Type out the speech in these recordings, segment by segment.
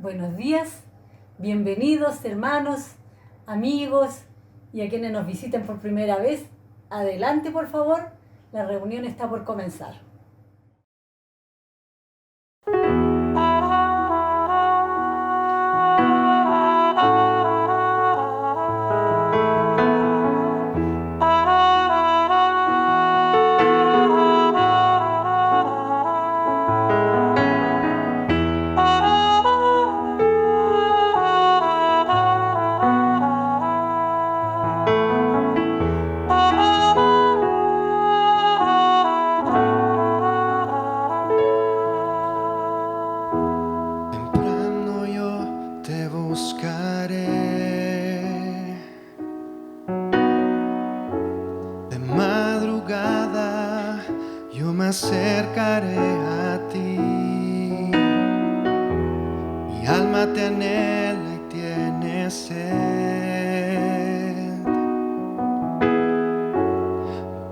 buenos días, bienvenidos hermanos, amigos y a quienes nos visiten por primera vez. Adelante, por favor, la reunión está por comenzar. Acercaré a ti, mi alma te anhela y tiene sed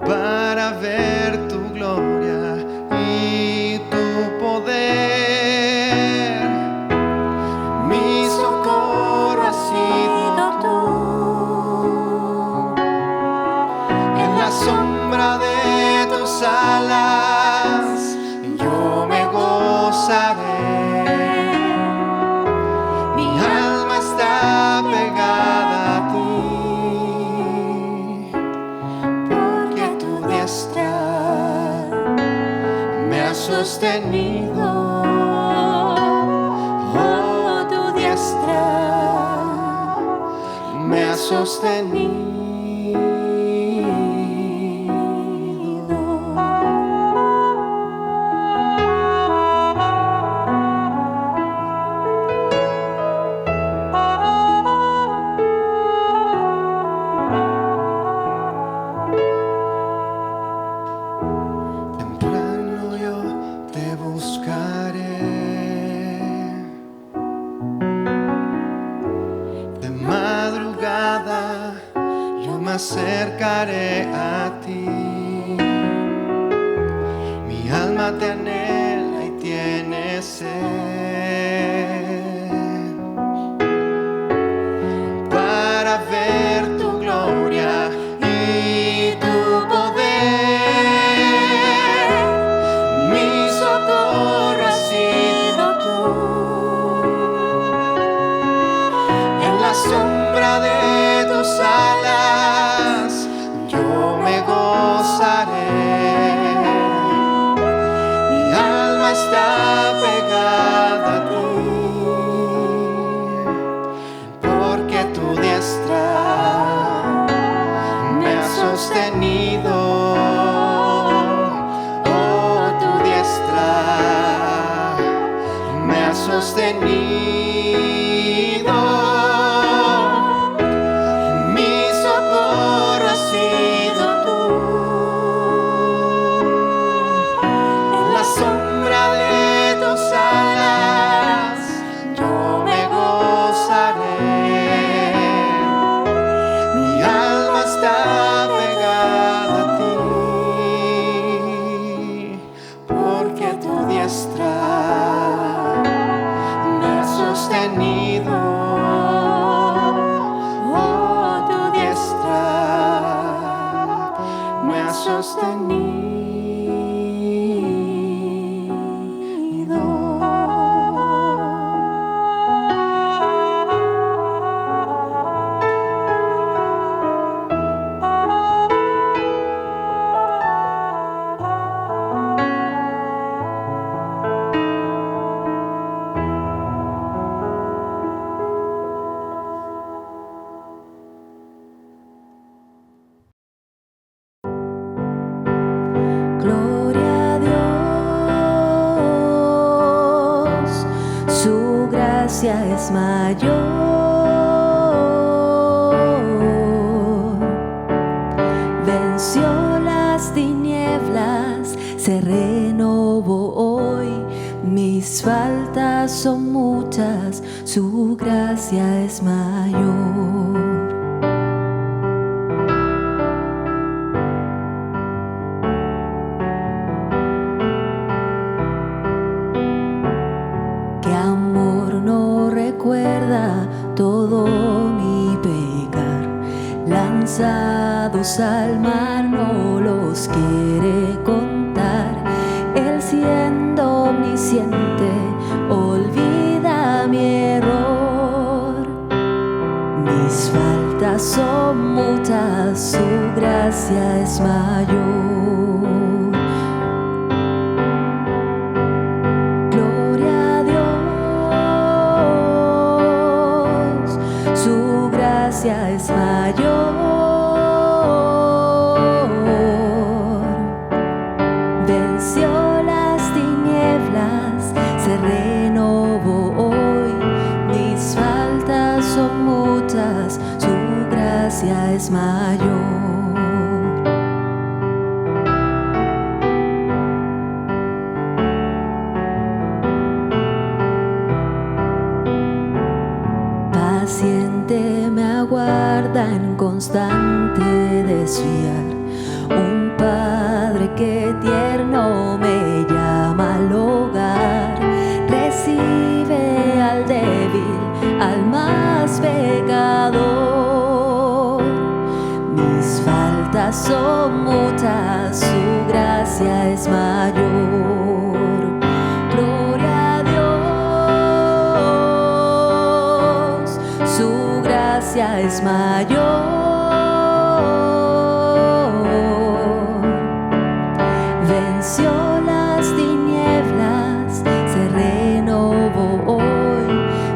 para ver tu gloria y tu poder. Mi socorro has sido tú, en la sombra de tus alas yo me gozaré. Mi alma está pegada a ti, porque tu diestra me ha sostenido. Oh, tu diestra me ha sostenido. Acercaré a ti, mi alma te anhela y tiene sed para ver tu gloria y tu poder. Mi socorro has sido tú, en la sombra de tus alas yo me gozaré. Mi alma está pegada a ti, porque tu diestra me ha sostenido. Oh, tu diestra me ha sostenido. Es mayor, venció las tinieblas, se renovó hoy. Mis faltas son muchas, su gracia es mayor. Qué amor no lanzados al mar no los quiere contar. Él siendo omnisciente olvida mi error. Mis faltas son muchas, su gracia es mayor. Gloria a Dios, su gracia es mayor. Venció las tinieblas, se renovó hoy. Mis faltas son muchas, su gracia es mayor. Paciente me aguarda en constante desviar. Un padre que tierno me llama al hogar. Recibe al débil, al más pecador. Mis faltas son muchas, su gracia es mayor. Gloria a Dios, su gracia es mayor. Venció las tinieblas, se renovó hoy.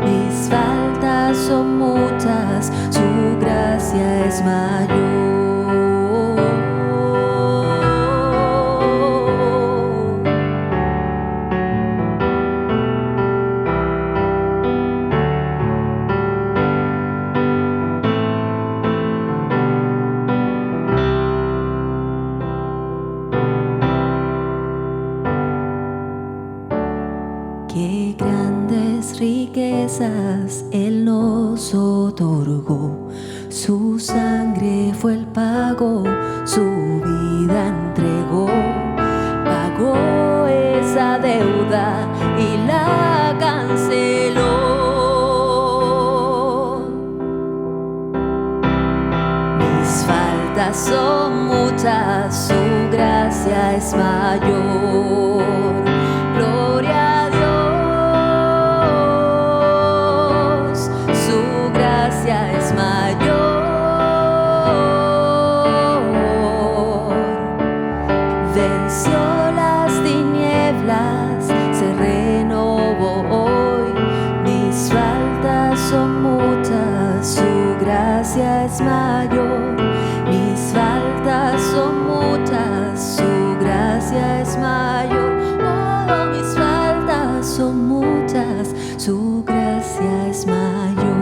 Mis faltas son muchas, su gracia es mayor. Qué grandes riquezas Él nos otorgó. Su sangre fue el pago, su vida entregó. Pagó esa deuda y la canceló. Mis faltas son muchas, su gracia es mayor. Gloria a Dios, su gracia es mayor. Venció las tinieblas, se renovó hoy. Mis faltas son muchas, su gracia es mayor. Mis faltas son muchas, su gracia es mayor. Oh, mis faltas son muchas, su gracia es mayor.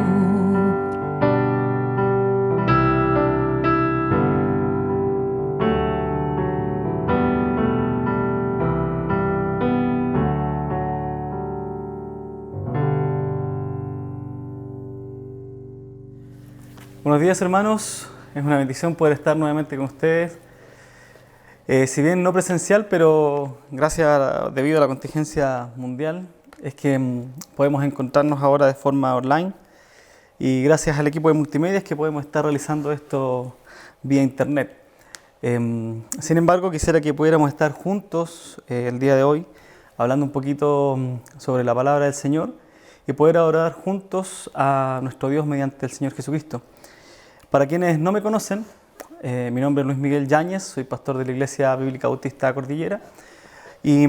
Buenos días, hermanos. Es una bendición poder estar nuevamente con ustedes. Si bien no presencial, pero debido a la contingencia mundial, es que podemos encontrarnos ahora de forma online. Y gracias al equipo de multimedia es que podemos estar realizando esto vía internet. Sin embargo, quisiera que pudiéramos estar juntos el día de hoy, hablando un poquito sobre la palabra del Señor y poder adorar juntos a nuestro Dios mediante el Señor Jesucristo. Para quienes no me conocen, mi nombre es Luis Miguel Yáñez, soy pastor de la Iglesia Bíblica Bautista Cordillera y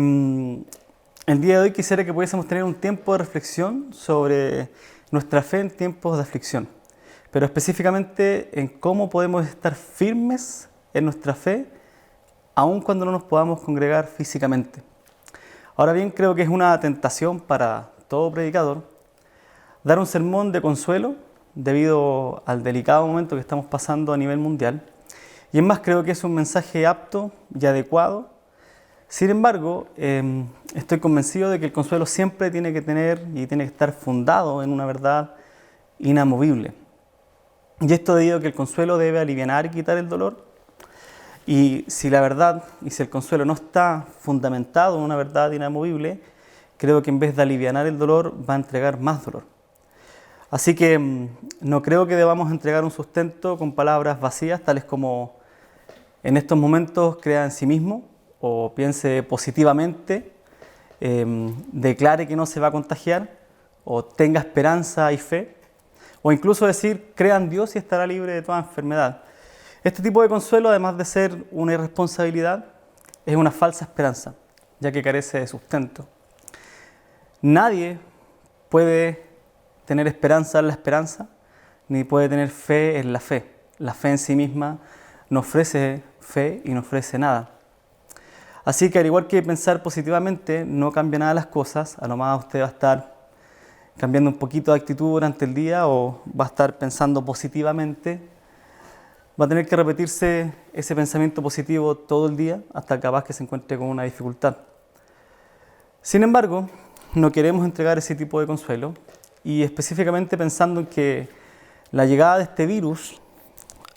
el día de hoy quisiera que pudiésemos tener un tiempo de reflexión sobre nuestra fe en tiempos de aflicción, pero específicamente en cómo podemos estar firmes en nuestra fe aun cuando no nos podamos congregar físicamente. Ahora bien, creo que es una tentación para todo predicador dar un sermón de consuelo debido al delicado momento que estamos pasando a nivel mundial. Y es más, creo que es un mensaje apto y adecuado. Sin embargo, estoy convencido de que el consuelo siempre tiene que tener y tiene que estar fundado en una verdad inamovible. Y esto debido a que el consuelo debe alivianar y quitar el dolor. Y si la verdad y si el consuelo no está fundamentado en una verdad inamovible, creo que en vez de alivianar el dolor va a entregar más dolor. Así que no creo que debamos entregar un sustento con palabras vacías, tales como en estos momentos crea en sí mismo o piense positivamente, declare que no se va a contagiar o tenga esperanza y fe, o incluso decir crea en Dios y estará libre de toda enfermedad. Este tipo de consuelo, además de ser una irresponsabilidad, es una falsa esperanza, ya que carece de sustento. Nadie puede tener esperanza en la esperanza, ni puede tener fe en la fe. La fe en sí misma no ofrece fe y no ofrece nada. Así que al igual que pensar positivamente no cambia nada las cosas, a lo más usted va a estar cambiando un poquito de actitud durante el día o va a estar pensando positivamente, va a tener que repetirse ese pensamiento positivo todo el día hasta capaz que se encuentre con una dificultad. Sin embargo, no queremos entregar ese tipo de consuelo y específicamente pensando en que la llegada de este virus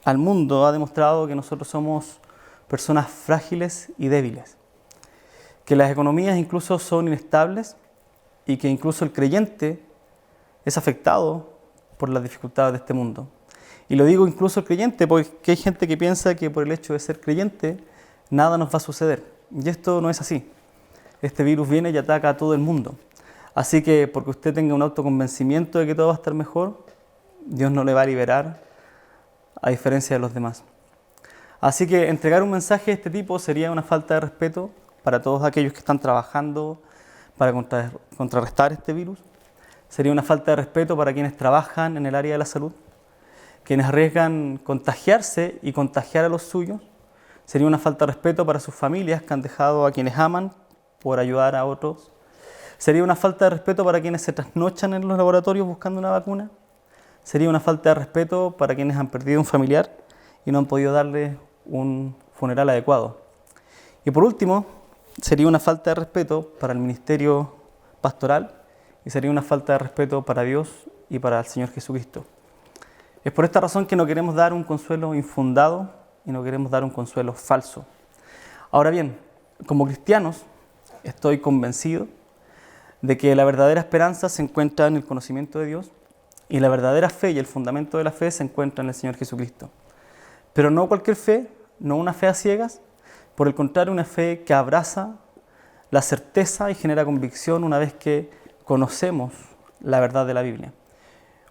al mundo ha demostrado que nosotros somos personas frágiles y débiles, que las economías incluso son inestables y que incluso el creyente es afectado por las dificultades de este mundo. Y lo digo incluso el creyente porque hay gente que piensa que por el hecho de ser creyente nada nos va a suceder. Y esto no es así. Este virus viene y ataca a todo el mundo. Así que porque usted tenga un autoconvencimiento de que todo va a estar mejor, Dios no le va a liberar a diferencia de los demás. Así que entregar un mensaje de este tipo sería una falta de respeto para todos aquellos que están trabajando para contrarrestar este virus. Sería una falta de respeto para quienes trabajan en el área de la salud, quienes arriesgan contagiarse y contagiar a los suyos. Sería una falta de respeto para sus familias que han dejado a quienes aman por ayudar a otros. Sería una falta de respeto para quienes se trasnochan en los laboratorios buscando una vacuna. Sería una falta de respeto para quienes han perdido un familiar y no han podido darle un funeral adecuado. Y por último, sería una falta de respeto para el ministerio pastoral y sería una falta de respeto para Dios y para el Señor Jesucristo. Es por esta razón que no queremos dar un consuelo infundado y no queremos dar un consuelo falso. Ahora bien, como cristianos, estoy convencido de que la verdadera esperanza se encuentra en el conocimiento de Dios y la verdadera fe y el fundamento de la fe se encuentra en el Señor Jesucristo. Pero no cualquier fe, no una fe a ciegas, por el contrario, una fe que abraza la certeza y genera convicción una vez que conocemos la verdad de la Biblia.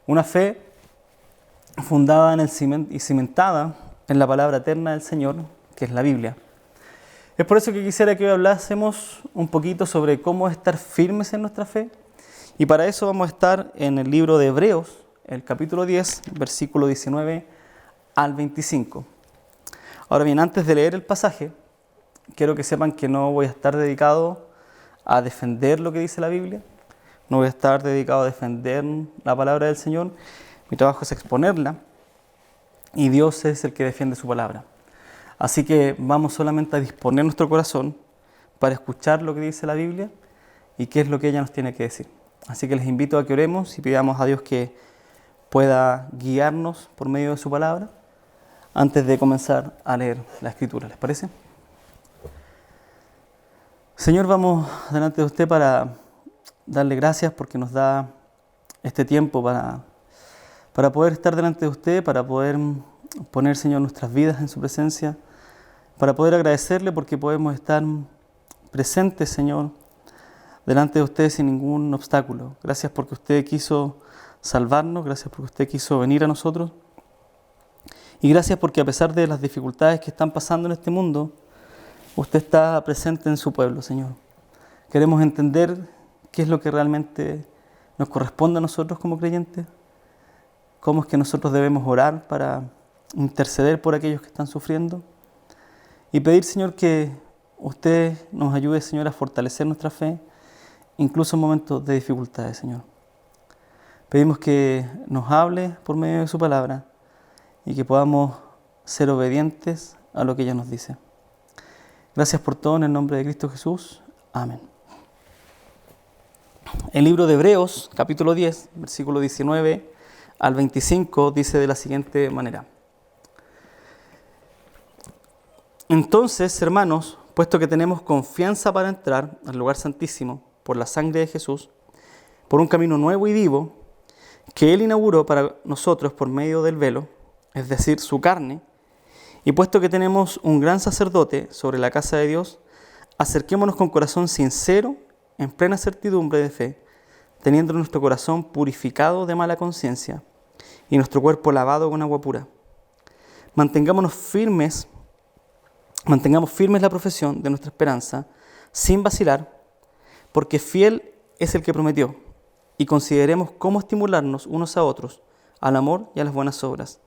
Una fe fundada en el y cimentada en la palabra eterna del Señor, que es la Biblia. Es por eso que quisiera que hoy hablásemos un poquito sobre cómo estar firmes en nuestra fe. Y para eso vamos a estar en el libro de Hebreos, el capítulo 10, versículo 19 al 25. Ahora bien, antes de leer el pasaje, quiero que sepan que no voy a estar dedicado a defender lo que dice la Biblia. No voy a estar dedicado a defender la palabra del Señor. Mi trabajo es exponerla y Dios es el que defiende su palabra. Así que vamos solamente a disponer nuestro corazón para escuchar lo que dice la Biblia y qué es lo que ella nos tiene que decir. Así que les invito a que oremos y pidamos a Dios que pueda guiarnos por medio de su palabra antes de comenzar a leer la Escritura. ¿Les parece? Señor, vamos delante de usted para darle gracias porque nos da este tiempo para poder estar delante de usted, para poder poner, Señor, nuestras vidas en su presencia, para poder agradecerle porque podemos estar presentes, Señor, delante de usted sin ningún obstáculo. Gracias porque usted quiso salvarnos, gracias porque usted quiso venir a nosotros y gracias porque a pesar de las dificultades que están pasando en este mundo, usted está presente en su pueblo, Señor. Queremos entender qué es lo que realmente nos corresponde a nosotros como creyentes, cómo es que nosotros debemos orar para interceder por aquellos que están sufriendo y pedir, Señor, que usted nos ayude, Señor, a fortalecer nuestra fe, incluso en momentos de dificultades, Señor. Pedimos que nos hable por medio de su palabra y que podamos ser obedientes a lo que ella nos dice. Gracias por todo en el nombre de Cristo Jesús. Amén. El libro de Hebreos, capítulo 10, versículo 19 al 25, dice de la siguiente manera. Entonces, hermanos, puesto que tenemos confianza para entrar al lugar santísimo por la sangre de Jesús, por un camino nuevo y vivo, que Él inauguró para nosotros por medio del velo, es decir, su carne, y puesto que tenemos un gran sacerdote sobre la casa de Dios, acerquémonos con corazón sincero, en plena certidumbre de fe, teniendo nuestro corazón purificado de mala conciencia y nuestro cuerpo lavado con agua pura. Mantengamos firmes la profesión de nuestra esperanza, sin vacilar, porque fiel es el que prometió, y consideremos cómo estimularnos unos a otros, al amor y a las buenas obras,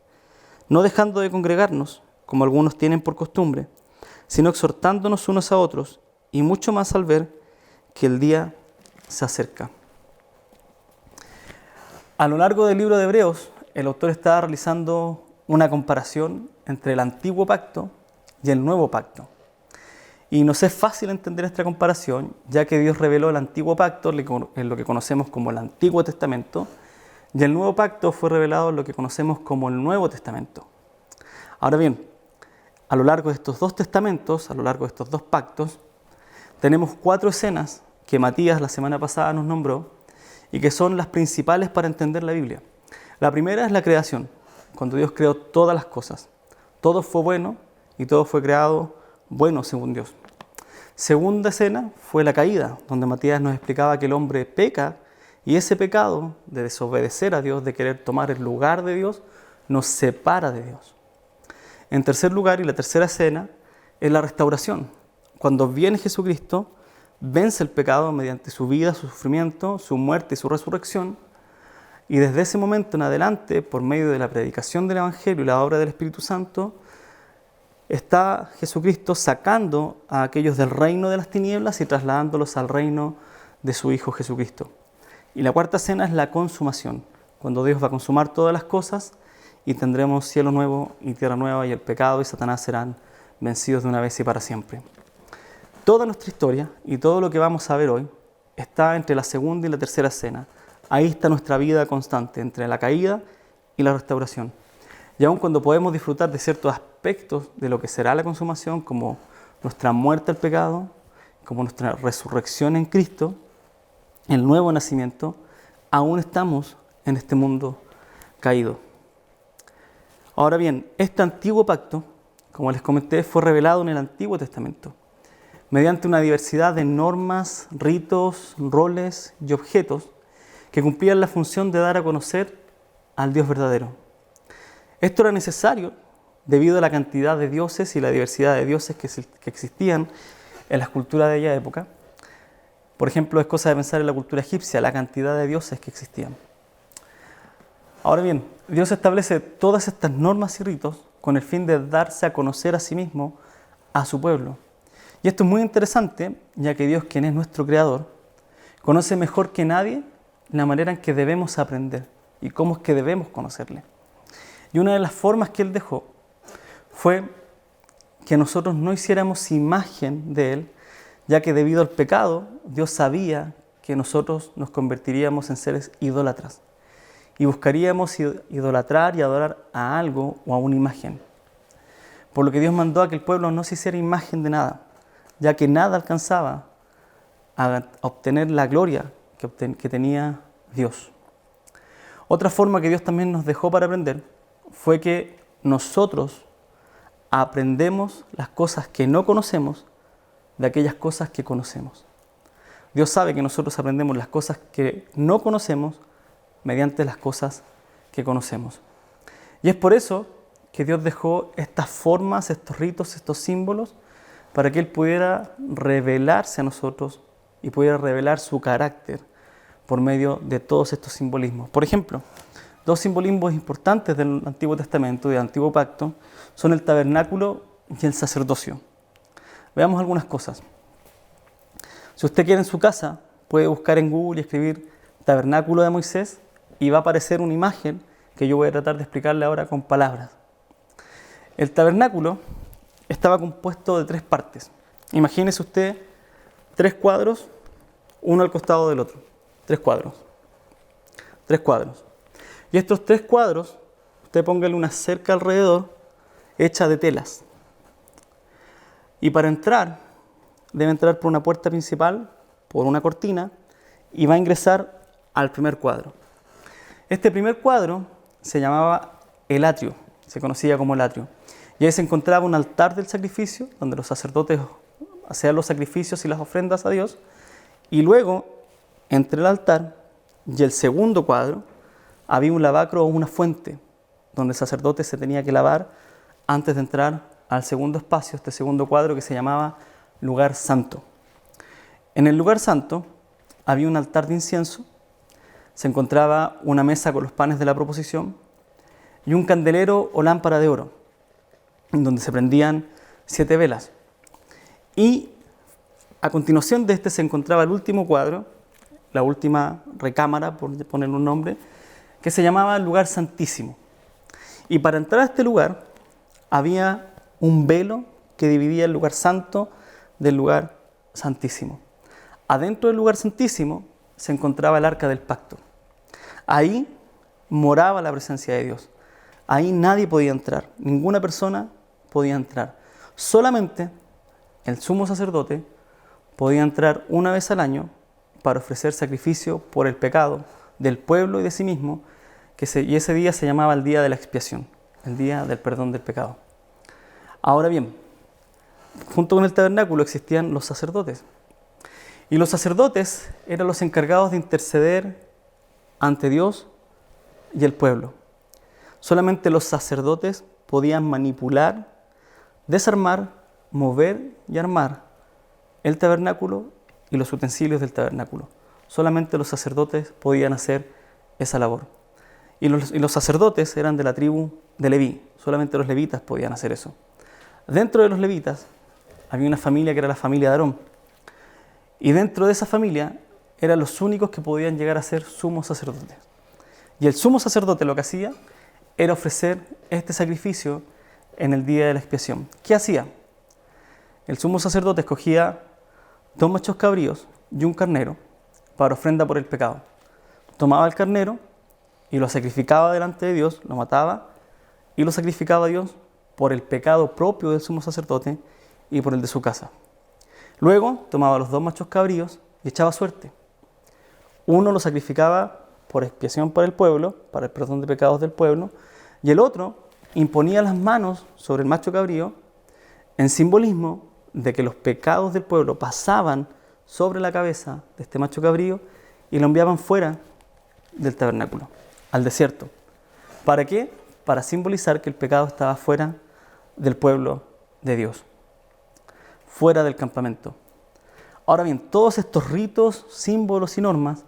no dejando de congregarnos, como algunos tienen por costumbre, sino exhortándonos unos a otros, y mucho más al ver que el día se acerca. A lo largo del libro de Hebreos, el autor está realizando una comparación entre el antiguo pacto y el nuevo pacto. Y nos es fácil entender esta comparación, ya que Dios reveló el antiguo pacto en lo que conocemos como el Antiguo Testamento, y el nuevo pacto fue revelado en lo que conocemos como el Nuevo Testamento. Ahora bien, a lo largo de estos dos testamentos, a lo largo de estos dos pactos, tenemos 4 escenas que Matías la semana pasada nos nombró y que son las principales para entender la Biblia. La primera es la creación, cuando Dios creó todas las cosas. Todo fue bueno y todo fue creado bueno según Dios. Segunda escena fue la caída, donde Matías nos explicaba que el hombre peca y ese pecado de desobedecer a Dios, de querer tomar el lugar de Dios, nos separa de Dios. En tercer lugar, y la tercera escena, es la restauración, cuando viene Jesucristo, vence el pecado mediante su vida, su sufrimiento, su muerte y su resurrección, y desde ese momento en adelante, por medio de la predicación del Evangelio y la obra del Espíritu Santo, está Jesucristo sacando a aquellos del reino de las tinieblas y trasladándolos al reino de su Hijo Jesucristo. Y la cuarta escena es la consumación, cuando Dios va a consumar todas las cosas y tendremos cielo nuevo y tierra nueva, y el pecado y Satanás serán vencidos de una vez y para siempre. Toda nuestra historia y todo lo que vamos a ver hoy está entre la segunda y la tercera escena. Ahí está nuestra vida constante, entre la caída y la restauración. Y aun cuando podemos disfrutar de ciertos aspectos de lo que será la consumación, como nuestra muerte al pecado, como nuestra resurrección en Cristo, el nuevo nacimiento, aún estamos en este mundo caído. Ahora bien, este antiguo pacto, como les comenté, fue revelado en el Antiguo Testamento, mediante una diversidad de normas, ritos, roles y objetos que cumplían la función de dar a conocer al Dios verdadero. Esto era necesario debido a la cantidad de dioses y la diversidad de dioses que existían en las culturas de aquella época. Por ejemplo, es cosa de pensar en la cultura egipcia, la cantidad de dioses que existían. Ahora bien, Dios establece todas estas normas y ritos con el fin de darse a conocer a sí mismo a su pueblo. Y esto es muy interesante, ya que Dios, quien es nuestro creador, conoce mejor que nadie la manera en que debemos aprender y cómo es que debemos conocerle. Y una de las formas que Él dejó fue que nosotros no hiciéramos imagen de Él, ya que debido al pecado, Dios sabía que nosotros nos convertiríamos en seres idólatras y buscaríamos idolatrar y adorar a algo o a una imagen. Por lo que Dios mandó a que el pueblo no se hiciera imagen de nada, ya que nada alcanzaba a obtener la gloria que tenía Dios. Otra forma que Dios también nos dejó para aprender fue que nosotros aprendemos las cosas que no conocemos de aquellas cosas que conocemos. Dios sabe que nosotros aprendemos las cosas que no conocemos mediante las cosas que conocemos. Y es por eso que Dios dejó estas formas, estos ritos, estos símbolos, para que Él pudiera revelarse a nosotros y pudiera revelar su carácter por medio de todos estos simbolismos. Por ejemplo, 2 simbolismos importantes del Antiguo Testamento, del Antiguo Pacto, son el tabernáculo y el sacerdocio. Veamos algunas cosas. Si usted quiere en su casa, puede buscar en Google y escribir tabernáculo de Moisés y va a aparecer una imagen que yo voy a tratar de explicarle ahora con palabras. El tabernáculo estaba compuesto de 3 partes. Imagínese usted 3 cuadros, uno al costado del otro. 3 cuadros. 3 cuadros. Y estos 3 cuadros, usted póngale una cerca alrededor hecha de telas. Y para entrar, debe entrar por una puerta principal, por una cortina, y va a ingresar al primer cuadro. Este primer cuadro se llamaba el atrio, se conocía como el atrio. Y ahí se encontraba un altar del sacrificio, donde los sacerdotes hacían los sacrificios y las ofrendas a Dios. Y luego, entre el altar y el segundo cuadro, había un lavacro o una fuente, donde el sacerdote se tenía que lavar antes de entrar al segundo espacio, este segundo cuadro que se llamaba lugar santo. En el lugar santo había un altar de incienso, se encontraba una mesa con los panes de la proposición y un candelero o lámpara de oro, en donde se prendían 7 velas. Y a continuación de este se encontraba el último cuadro, la última recámara, por ponerle un nombre, que se llamaba lugar santísimo. Y para entrar a este lugar había un velo que dividía el lugar santo del lugar santísimo. Adentro del lugar santísimo se encontraba el arca del pacto. Ahí moraba la presencia de Dios. Ahí nadie podía entrar, ninguna persona podía entrar. Solamente el sumo sacerdote podía entrar una vez al año para ofrecer sacrificio por el pecado del pueblo y de sí mismo, y ese día se llamaba el día de la expiación, el día del perdón del pecado. Ahora bien, junto con el tabernáculo existían los sacerdotes. Y los sacerdotes eran los encargados de interceder ante Dios y el pueblo. Solamente los sacerdotes podían manipular, desarmar, mover y armar el tabernáculo y los utensilios del tabernáculo. Solamente los sacerdotes podían hacer esa labor. Y los sacerdotes eran de la tribu de Leví. Solamente los levitas podían hacer eso. Dentro de los levitas había una familia que era la familia de Aarón. Y dentro de esa familia eran los únicos que podían llegar a ser sumos sacerdotes. Y el sumo sacerdote lo que hacía era ofrecer este sacrificio en el día de la expiación. ¿Qué hacía? El sumo sacerdote escogía 2 machos cabríos y un carnero para ofrenda por el pecado. Tomaba el carnero y lo sacrificaba delante de Dios, lo mataba y lo sacrificaba a Dios por el pecado propio del sumo sacerdote y por el de su casa. Luego tomaba los 2 machos cabríos y echaba suerte. Uno lo sacrificaba por expiación para el pueblo, para el perdón de pecados del pueblo, y el otro imponía las manos sobre el macho cabrío en simbolismo de que los pecados del pueblo pasaban sobre la cabeza de este macho cabrío y lo enviaban fuera del tabernáculo, al desierto. ¿Para qué? Para simbolizar que el pecado estaba fuera del pueblo de Dios, fuera del campamento. Ahora bien, todos estos ritos, símbolos y normas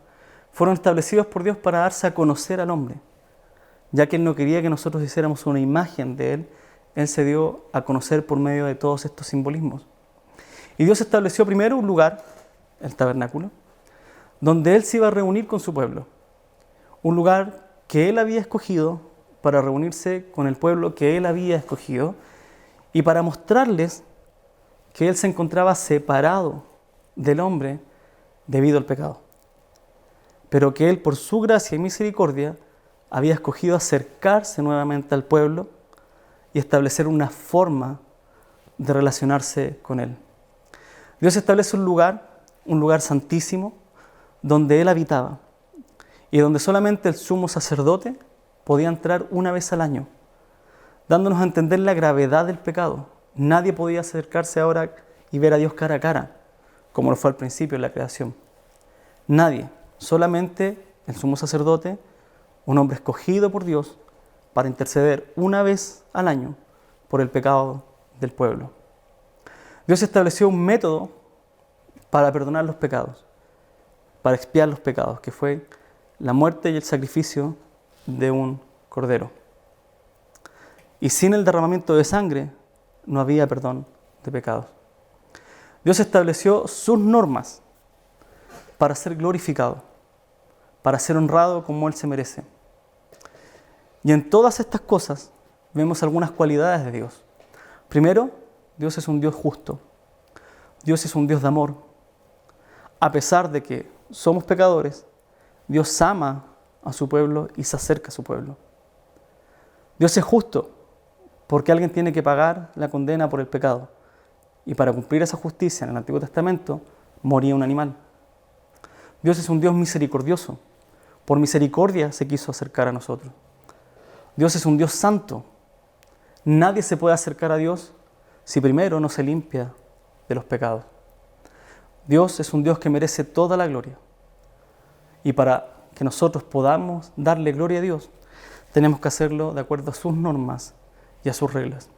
fueron establecidos por Dios para darse a conocer al hombre. Ya que Él no quería que nosotros hiciéramos una imagen de Él, Él se dio a conocer por medio de todos estos simbolismos. Y Dios estableció primero un lugar, el tabernáculo, donde Él se iba a reunir con su pueblo. Un lugar que Él había escogido para reunirse con el pueblo que Él había escogido y para mostrarles que Él se encontraba separado del hombre debido al pecado. Pero que Él, por su gracia y misericordia, había escogido acercarse nuevamente al pueblo y establecer una forma de relacionarse con Él. Dios establece un lugar santísimo, donde Él habitaba y donde solamente el sumo sacerdote podía entrar una vez al año, dándonos a entender la gravedad del pecado. Nadie podía acercarse ahora y ver a Dios cara a cara, como lo fue al principio en la creación. Nadie, solamente el sumo sacerdote, un hombre escogido por Dios para interceder una vez al año por el pecado del pueblo. Dios estableció un método para perdonar los pecados, para expiar los pecados, que fue la muerte y el sacrificio de un cordero. Y sin el derramamiento de sangre no había perdón de pecados. Dios estableció sus normas para ser glorificado, para ser honrado como Él se merece. Y en todas estas cosas vemos algunas cualidades de Dios. Primero, Dios es un Dios justo. Dios es un Dios de amor. A pesar de que somos pecadores, Dios ama a su pueblo y se acerca a su pueblo. Dios es justo porque alguien tiene que pagar la condena por el pecado. Y para cumplir esa justicia en el Antiguo Testamento moría un animal. Dios es un Dios misericordioso. por misericordia se quiso acercar a nosotros. Dios es un Dios santo. Nadie se puede acercar a Dios si primero no se limpia de los pecados. Dios es un Dios que merece toda la gloria. Y para que nosotros podamos darle gloria a Dios, tenemos que hacerlo de acuerdo a sus normas y a sus reglas.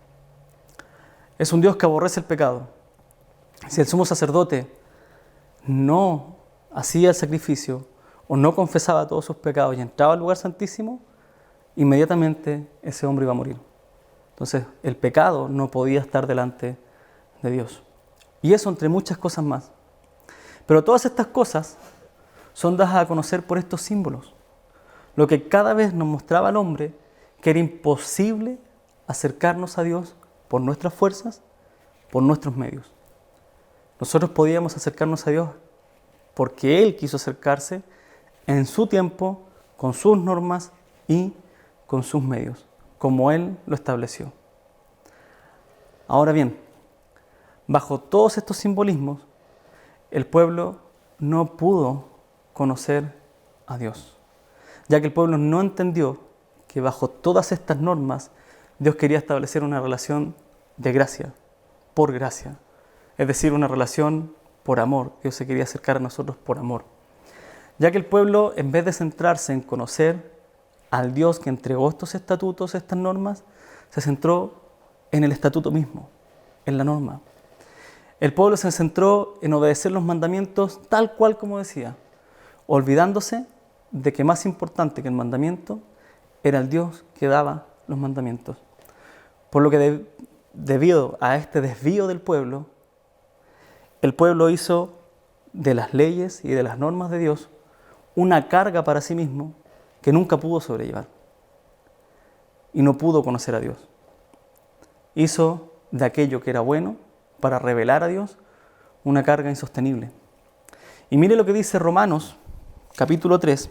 Es un Dios que aborrece el pecado. Si el sumo sacerdote no hacía el sacrificio o no confesaba todos sus pecados y entraba al lugar santísimo, inmediatamente ese hombre iba a morir. Entonces, el pecado no podía estar delante de Dios. Y eso entre muchas cosas más. Pero todas estas cosas son dadas a conocer por estos símbolos, lo que cada vez nos mostraba al hombre que era imposible acercarnos a Dios por nuestras fuerzas, por nuestros medios. Nosotros podíamos acercarnos a Dios porque Él quiso acercarse en su tiempo, con sus normas y con sus medios, como Él lo estableció. Ahora bien, bajo todos estos simbolismos, el pueblo no pudo conocer a Dios, ya que el pueblo no entendió que bajo todas estas normas Dios quería establecer una relación de gracia, por gracia, es decir, una relación por amor. Dios se quería acercar a nosotros por amor, ya que el pueblo, en vez de centrarse en conocer al Dios que entregó estos estatutos, estas normas, se centró en el estatuto mismo, en la norma. El pueblo se centró en obedecer los mandamientos tal cual como decía, olvidándose de que más importante que el mandamiento era el Dios que daba los mandamientos. Por lo que debido a este desvío del pueblo, el pueblo hizo de las leyes y de las normas de Dios una carga para sí mismo que nunca pudo sobrellevar y no pudo conocer a Dios. Hizo de aquello que era bueno para revelar a Dios una carga insostenible. Y mire lo que dice Romanos capítulo 3,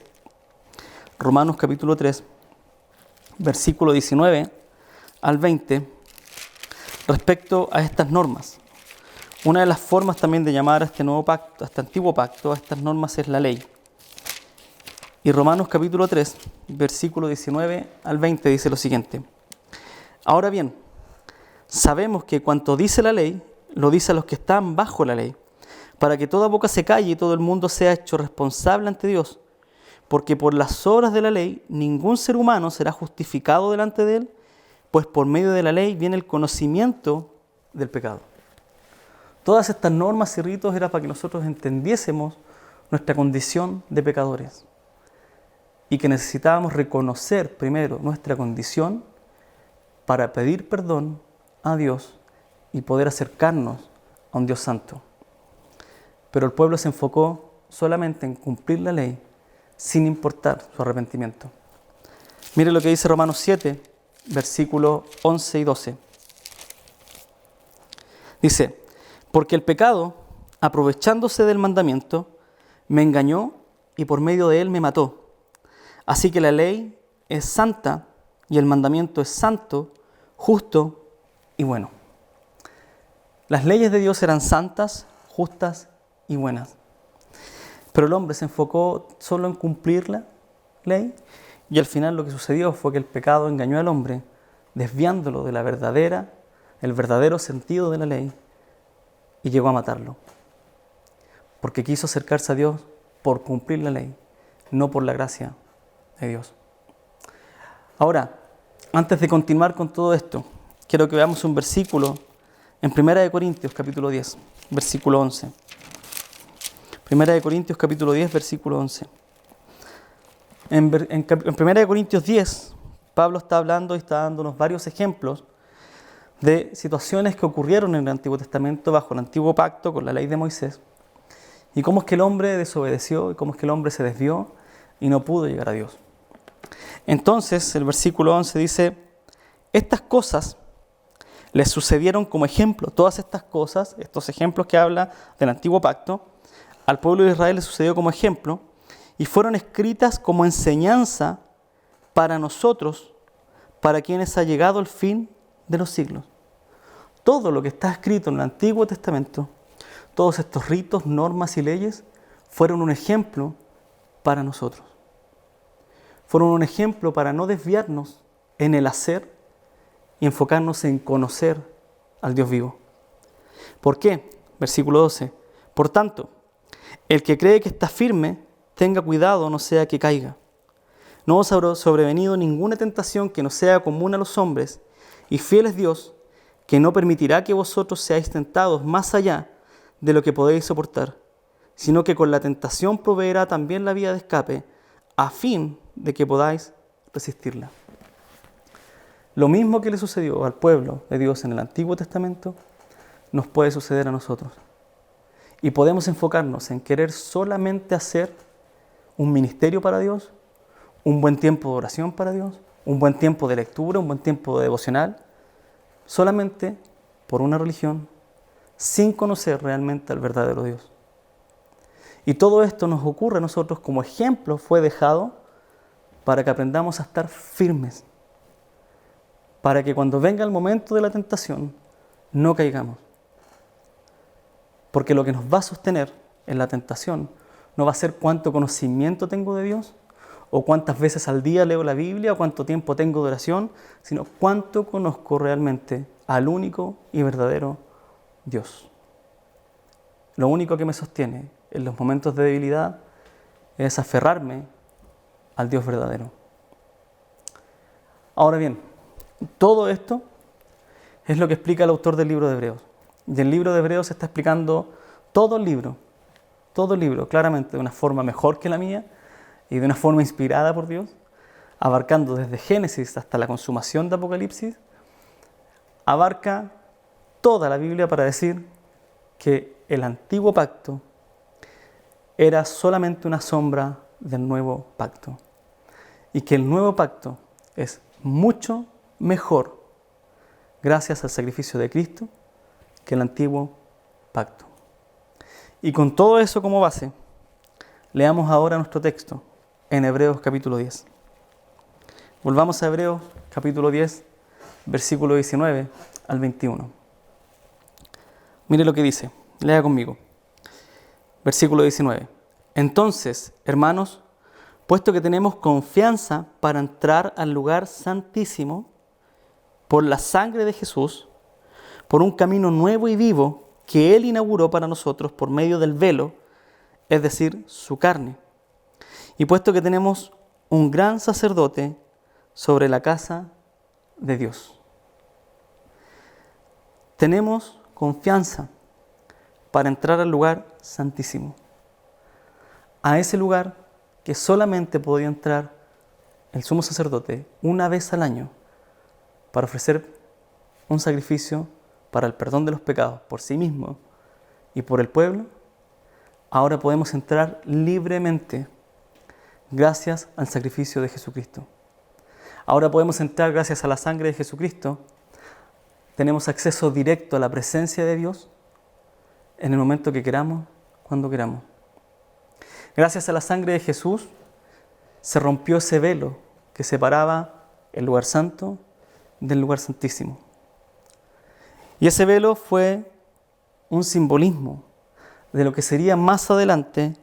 versículo 19 al 20, respecto a estas normas. Una de las formas también de llamar a este nuevo pacto, a este antiguo pacto, a estas normas es la ley. Y Romanos capítulo 3, versículo 19 al 20 dice lo siguiente: Ahora bien, sabemos que cuanto dice la ley, lo dice a los que están bajo la ley, para que toda boca se calle y todo el mundo sea hecho responsable ante Dios, porque por las obras de la ley ningún ser humano será justificado delante de él, pues por medio de la ley viene el conocimiento del pecado. Todas estas normas y ritos eran para que nosotros entendiésemos nuestra condición de pecadores y que necesitábamos reconocer primero nuestra condición para pedir perdón a Dios y poder acercarnos a un Dios santo. Pero el pueblo se enfocó solamente en cumplir la ley sin importar su arrepentimiento. Mire lo que dice Romanos 7, versículos 11 y 12. Dice: Porque el pecado, aprovechándose del mandamiento, me engañó y por medio de él me mató. Así que la ley es santa y el mandamiento es santo, justo y bueno. Las leyes de Dios eran santas, justas y buenas. Pero el hombre se enfocó solo en cumplir la ley y al final lo que sucedió fue que el pecado engañó al hombre, desviándolo de el verdadero sentido de la ley, y llegó a matarlo. Porque quiso acercarse a Dios por cumplir la ley, no por la gracia de Dios. Ahora, antes de continuar con todo esto, quiero que veamos un versículo en 1 Corintios capítulo 10, versículo 11. 1 Corintios capítulo 10, versículo 11. En 1 Corintios 10, Pablo está hablando y está dándonos varios ejemplos de situaciones que ocurrieron en el Antiguo Testamento bajo el Antiguo Pacto con la ley de Moisés, y cómo es que el hombre desobedeció y cómo es que el hombre se desvió y no pudo llegar a Dios. Entonces, el versículo 11 dice: Estas cosas les sucedieron como ejemplo. Todas estas cosas, estos ejemplos que habla del Antiguo Pacto, al pueblo de Israel les sucedió como ejemplo y fueron escritas como enseñanza para nosotros, para quienes ha llegado el fin de los siglos. Todo lo que está escrito en el Antiguo Testamento, todos estos ritos, normas y leyes, fueron un ejemplo para nosotros. fueron un ejemplo para no desviarnos en el hacer y enfocarnos en conocer al Dios vivo. ¿Por qué? Versículo 12. Por tanto, el que cree que está firme, tenga cuidado, no sea que caiga. No os habrá sobrevenido ninguna tentación que no sea común a los hombres, y fiel es Dios, que no permitirá que vosotros seáis tentados más allá de lo que podéis soportar, sino que con la tentación proveerá también la vía de escape, a fin de que podáis resistirla. Lo mismo que le sucedió al pueblo de Dios en el Antiguo Testamento, nos puede suceder a nosotros. Y podemos enfocarnos en querer solamente hacer un ministerio para Dios, un buen tiempo de oración para Dios, un buen tiempo de lectura, un buen tiempo de devocional, solamente por una religión, sin conocer realmente al verdadero Dios. Y todo esto nos ocurre a nosotros como ejemplo, fue dejado para que aprendamos a estar firmes, para que cuando venga el momento de la tentación, no caigamos. Porque lo que nos va a sostener en la tentación no va a ser cuánto conocimiento tengo de Dios, o cuántas veces al día leo la Biblia, o cuánto tiempo tengo de oración, sino cuánto conozco realmente al único y verdadero Dios. Lo único que me sostiene en los momentos de debilidad es aferrarme al Dios verdadero. Ahora bien, todo esto es lo que explica el autor del libro de Hebreos. Y el libro de Hebreos está explicando todo el libro, claramente de una forma mejor que la mía y de una forma inspirada por Dios, abarcando desde Génesis hasta la consumación de Apocalipsis, abarca toda la Biblia para decir que el antiguo pacto era solamente una sombra del nuevo pacto y que el nuevo pacto es mucho mejor gracias al sacrificio de Cristo que el antiguo pacto. Y con todo eso como base, leamos ahora nuestro texto en Hebreos capítulo 10. Volvamos a Hebreos capítulo 10, versículo 19 al 21. Mire lo que dice, lea conmigo. Versículo 19. Entonces, hermanos, puesto que tenemos confianza para entrar al lugar santísimo por la sangre de Jesús, por un camino nuevo y vivo que Él inauguró para nosotros por medio del velo, es decir, su carne. Y puesto que tenemos un gran sacerdote sobre la casa de Dios. Tenemos confianza para entrar al lugar santísimo. A ese lugar que solamente podía entrar el sumo sacerdote una vez al año para ofrecer un sacrificio para el perdón de los pecados por sí mismo y por el pueblo. Ahora podemos entrar libremente gracias al sacrificio de Jesucristo. Ahora podemos entrar gracias a la sangre de Jesucristo. Tenemos acceso directo a la presencia de Dios en el momento que queramos, cuando queramos. Gracias a la sangre de Jesús se rompió ese velo que separaba el lugar santo del lugar santísimo. Y ese velo fue un simbolismo de lo que sería más adelante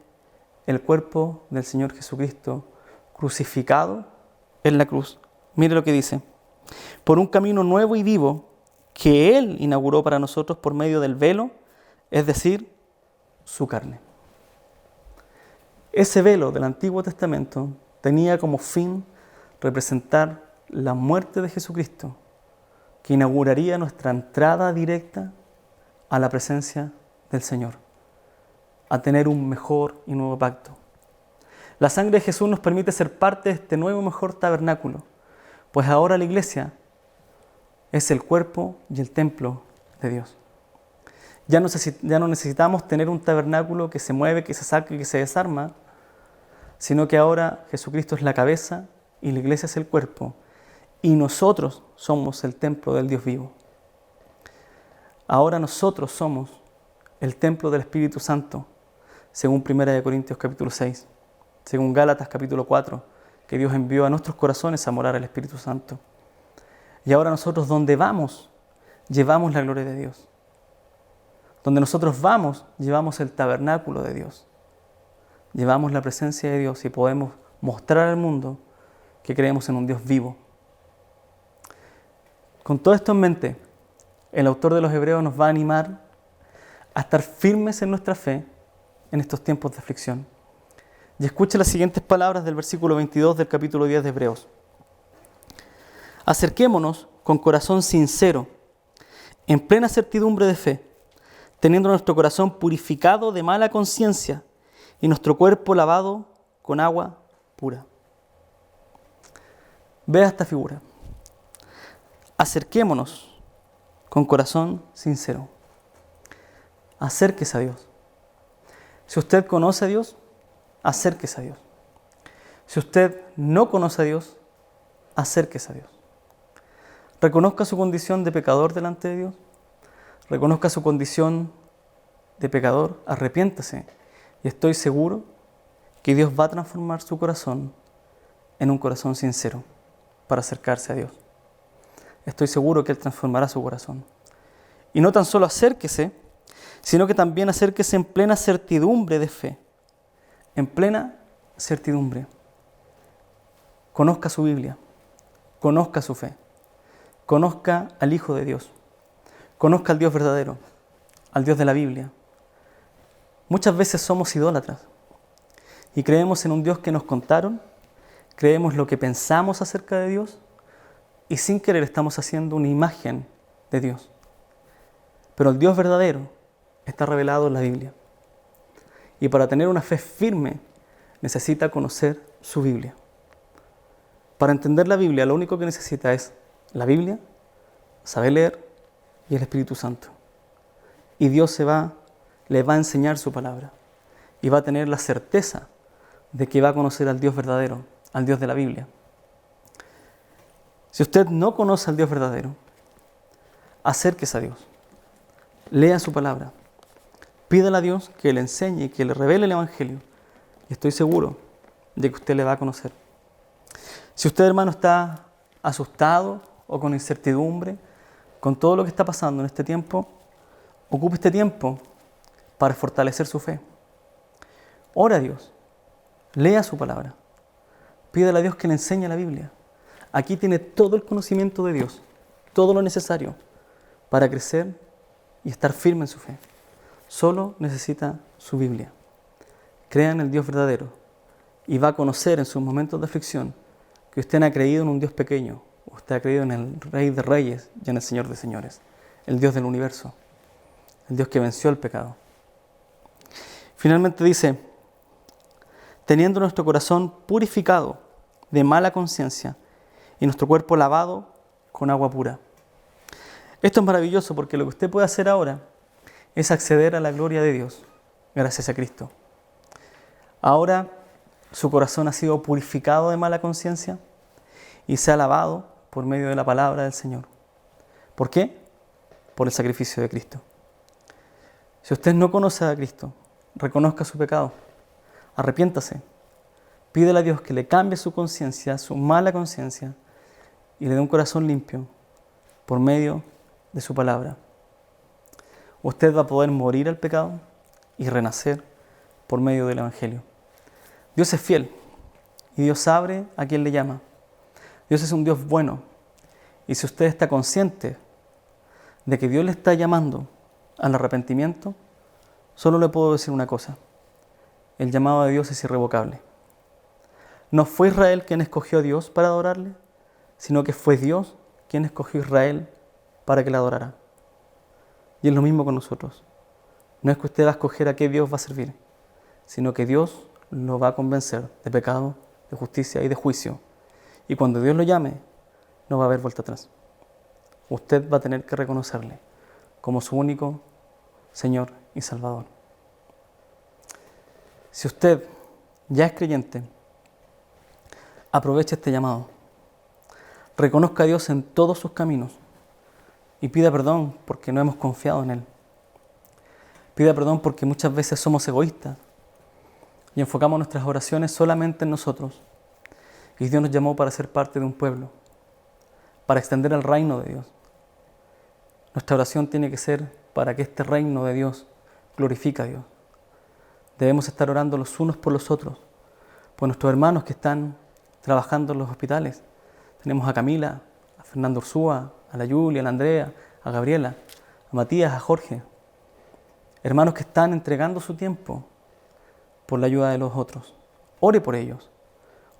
el cuerpo del Señor Jesucristo crucificado en la cruz. Mire lo que dice. Por un camino nuevo y vivo que Él inauguró para nosotros por medio del velo, es decir, su carne. Ese velo del Antiguo Testamento tenía como fin representar la muerte de Jesucristo, que inauguraría nuestra entrada directa a la presencia del Señor, a tener un mejor y nuevo pacto. La sangre de Jesús nos permite ser parte de este nuevo y mejor tabernáculo, pues ahora la iglesia es el cuerpo y el templo de Dios. Ya no necesitamos tener un tabernáculo que se mueve, que se saca y que se desarma, sino que ahora Jesucristo es la cabeza y la iglesia es el cuerpo, y nosotros somos el templo del Dios vivo. Ahora nosotros somos el templo del Espíritu Santo, según 1 Corintios capítulo 6, según Gálatas capítulo 4, que Dios envió a nuestros corazones a morar el Espíritu Santo. Y ahora nosotros donde vamos, llevamos la gloria de Dios. Donde nosotros vamos, llevamos el tabernáculo de Dios. Llevamos la presencia de Dios y podemos mostrar al mundo que creemos en un Dios vivo. Con todo esto en mente, el autor de los Hebreos nos va a animar a estar firmes en nuestra fe en estos tiempos de aflicción. Y escuche las siguientes palabras del versículo 22 del capítulo 10 de Hebreos. Acerquémonos con corazón sincero, en plena certidumbre de fe, teniendo nuestro corazón purificado de mala conciencia y nuestro cuerpo lavado con agua pura. Vea esta figura. Acerquémonos con corazón sincero. Acérquese a Dios. Si usted conoce a Dios, acérquese a Dios. Si usted no conoce a Dios, acérquese a Dios. Reconozca su condición de pecador delante de Dios. Reconozca su condición de pecador, arrepiéntase. Y estoy seguro que Dios va a transformar su corazón en un corazón sincero para acercarse a Dios. Estoy seguro que Él transformará su corazón. Y no tan solo acérquese, sino que también acérquese en plena certidumbre de fe. En plena certidumbre. Conozca su Biblia, conozca su fe, conozca al Hijo de Dios, conozca al Dios verdadero, al Dios de la Biblia. Muchas veces somos idólatras y creemos en un Dios que nos contaron, creemos lo que pensamos acerca de Dios y sin querer estamos haciendo una imagen de Dios. Pero el Dios verdadero está revelado en la Biblia. Y para tener una fe firme necesita conocer su Biblia. Para entender la Biblia lo único que necesita es la Biblia, saber leer y el Espíritu Santo. Y Dios le va a enseñar su palabra y va a tener la certeza de que va a conocer al Dios verdadero, al Dios de la Biblia. Si usted no conoce al Dios verdadero, acérquese a Dios, lea su palabra, pídale a Dios que le enseñe y que le revele el Evangelio y estoy seguro de que usted le va a conocer. Si usted, hermano, está asustado o con incertidumbre con todo lo que está pasando en este tiempo, ocupe este tiempo para fortalecer su fe. Ora a Dios, lea su palabra, pídale a Dios que le enseñe la Biblia. Aquí tiene todo el conocimiento de Dios, todo lo necesario para crecer y estar firme en su fe. Solo necesita su Biblia. Crea en el Dios verdadero y va a conocer en sus momentos de aflicción que usted no ha creído en un Dios pequeño, usted ha creído en el Rey de Reyes y en el Señor de Señores, el Dios del universo, el Dios que venció el pecado. Finalmente dice, teniendo nuestro corazón purificado de mala conciencia y nuestro cuerpo lavado con agua pura. Esto es maravilloso porque lo que usted puede hacer ahora es acceder a la gloria de Dios gracias a Cristo. Ahora su corazón ha sido purificado de mala conciencia y se ha lavado por medio de la palabra del Señor. ¿Por qué? Por el sacrificio de Cristo. Si usted no conoce a Cristo, reconozca su pecado, arrepiéntase, pídele a Dios que le cambie su conciencia, su mala conciencia, y le dé un corazón limpio por medio de su palabra. Usted va a poder morir al pecado y renacer por medio del Evangelio. Dios es fiel y Dios sabe a quién le llama. Dios es un Dios bueno y si usted está consciente de que Dios le está llamando al arrepentimiento, solo le puedo decir una cosa: el llamado de Dios es irrevocable. No fue Israel quien escogió a Dios para adorarle, sino que fue Dios quien escogió a Israel para que le adorara. Y es lo mismo con nosotros. No es que usted va a escoger a qué Dios va a servir, sino que Dios lo va a convencer de pecado, de justicia y de juicio. Y cuando Dios lo llame, no va a haber vuelta atrás. Usted va a tener que reconocerle como su único Señor y Salvador. Si usted ya es creyente, aproveche este llamado. Reconozca a Dios en todos sus caminos y pida perdón porque no hemos confiado en Él. Pida perdón porque muchas veces somos egoístas y enfocamos nuestras oraciones solamente en nosotros. Y Dios nos llamó para ser parte de un pueblo, para extender el reino de Dios. Nuestra oración tiene que ser para que este reino de Dios glorifique a Dios. Debemos estar orando los unos por los otros, por nuestros hermanos que están trabajando en los hospitales. Tenemos a Camila, a Fernando Ursúa, a la Julia, a la Andrea, a Gabriela, a Matías, a Jorge. Hermanos que están entregando su tiempo por la ayuda de los otros. Ore por ellos.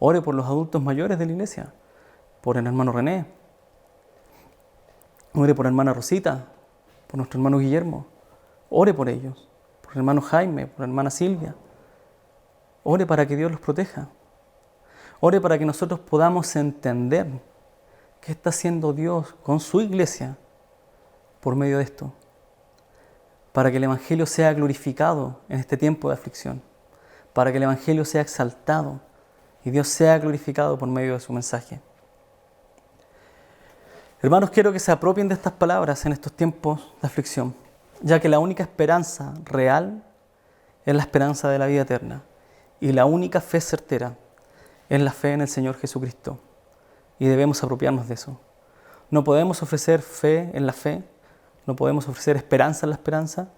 Ore por los adultos mayores de la iglesia, por el hermano René. Ore por la hermana Rosita, por nuestro hermano Guillermo. Ore por ellos, por el hermano Jaime, por la hermana Silvia. Ore para que Dios los proteja. Ore para que nosotros podamos entender qué está haciendo Dios con su iglesia por medio de esto. Para que el Evangelio sea glorificado en este tiempo de aflicción. Para que el Evangelio sea exaltado y Dios sea glorificado por medio de su mensaje. Hermanos, quiero que se apropien de estas palabras en estos tiempos de aflicción, ya que la única esperanza real es la esperanza de la vida eterna y la única fe certera es la fe en el Señor Jesucristo y debemos apropiarnos de eso. No podemos ofrecer fe en la fe, no podemos ofrecer esperanza en la esperanza,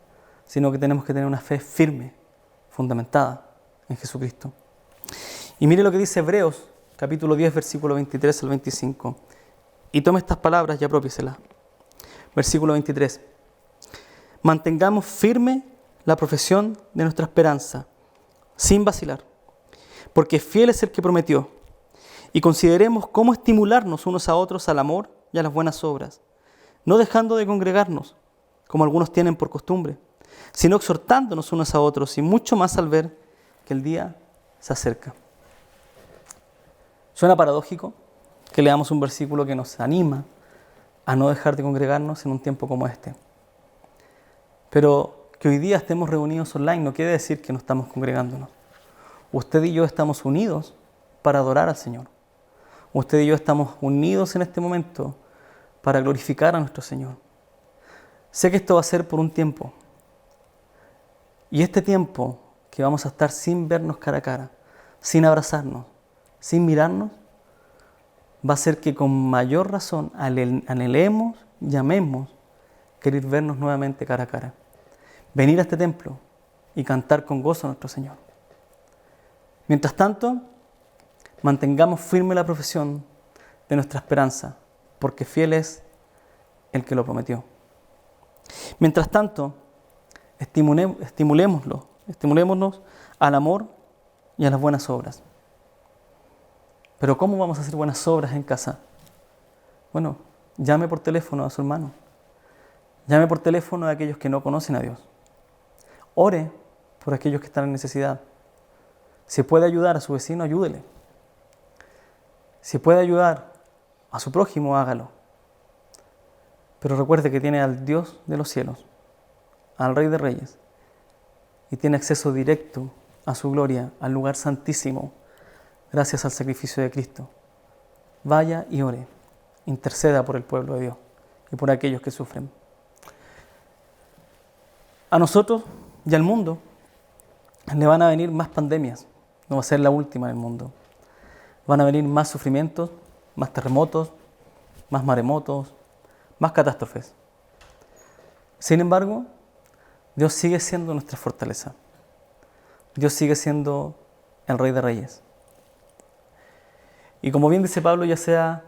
sino que tenemos que tener una fe firme, fundamentada en Jesucristo. Y mire lo que dice Hebreos, capítulo 10, versículo 23 al 25. Y tome estas palabras y apropiéselas. Versículo 23. Mantengamos firme la profesión de nuestra esperanza, sin vacilar, porque fiel es el que prometió. Y consideremos cómo estimularnos unos a otros al amor y a las buenas obras, no dejando de congregarnos, como algunos tienen por costumbre, sino exhortándonos unos a otros, y mucho más al ver que el día se acerca. Suena paradójico que leamos un versículo que nos anima a no dejar de congregarnos en un tiempo como este. Pero que hoy día estemos reunidos online no quiere decir que no estamos congregándonos. Usted y yo estamos unidos para adorar al Señor. Usted y yo estamos unidos en este momento para glorificar a nuestro Señor. Sé que esto va a ser por un tiempo. Y este tiempo que vamos a estar sin vernos cara a cara, sin abrazarnos, sin mirarnos, va a ser que con mayor razón anhelemos, llamemos, querer vernos nuevamente cara a cara. Venir a este templo y cantar con gozo a nuestro Señor. Mientras tanto, mantengamos firme la profesión de nuestra esperanza, porque fiel es el que lo prometió. Mientras tanto, estimulémonos al amor y a las buenas obras. Pero ¿cómo vamos a hacer buenas obras en casa? Bueno, llame por teléfono a su hermano. Llame por teléfono a aquellos que no conocen a Dios. Ore por aquellos que están en necesidad. Si puede ayudar a su vecino, ayúdele. Si puede ayudar a su prójimo, hágalo. Pero recuerde que tiene al Dios de los cielos, al Rey de Reyes, y tiene acceso directo a su gloria, al lugar santísimo, gracias al sacrificio de Cristo. Vaya y ore, interceda por el pueblo de Dios y por aquellos que sufren. A nosotros y al mundo le van a venir más pandemias, no va a ser la última en el mundo. Van a venir más sufrimientos, más terremotos, más maremotos, más catástrofes. Sin embargo, Dios sigue siendo nuestra fortaleza. Dios sigue siendo el Rey de Reyes. Y como bien dice Pablo, ya sea